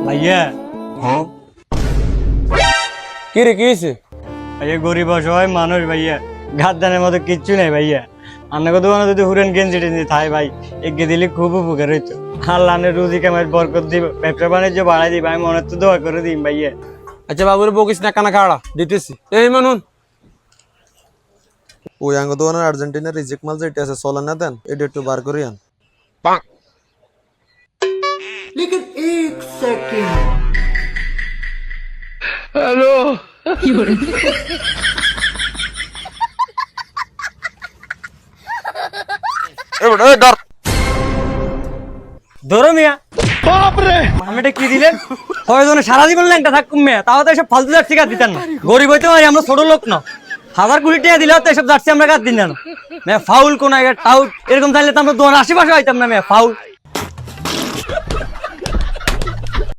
ভাইয়া কি রে কি হয়েছে? ভাইয়া গরিব অসহায় মানুষ ভাইয়া, ঘাট দানের মতো কিচ্ছু নেই ভাইয়া। আপনাকে দোকানে যদি হুরেন গেঞ্জি টেঞ্জি থাই ভাই, এগিয়ে দিলে খুব উপকার হইতো। আল্লাহ রুজি কামাই বরকত দিব, ব্যবসা বাণিজ্য বাড়াই দিব, আমি মনে তো দোয়া করে দিই ভাইয়া। আচ্ছা বাবুরে বকিস না, কানা খাড়া দিতেছি। এই মানুন ওই আঙ্গ দোকানের আর্জেন্টিনার রিজেক্ট মাল যেটা আছে চলে না দেন, এটা একটু বার করে আন। ধরো মিয়া, আমি এটা কি দিলেন? হয়তো সারা জীবন ল্যাংটা থাকুম মেয়া, তাও তো এসব ফালতু জার্সি কাজ দিতেন না। গরিব হইতে পারি, আমরা ছোট লোক না। 1000 কোটি টাকা দিলেও তো এসব জার্সি আমরা কাজ দিন না মেয়া। ফাউল কোন টাউট এরকম চাইলে তো আমরা দোকান আশেপাশে হইতাম না মেয়া। ফাউল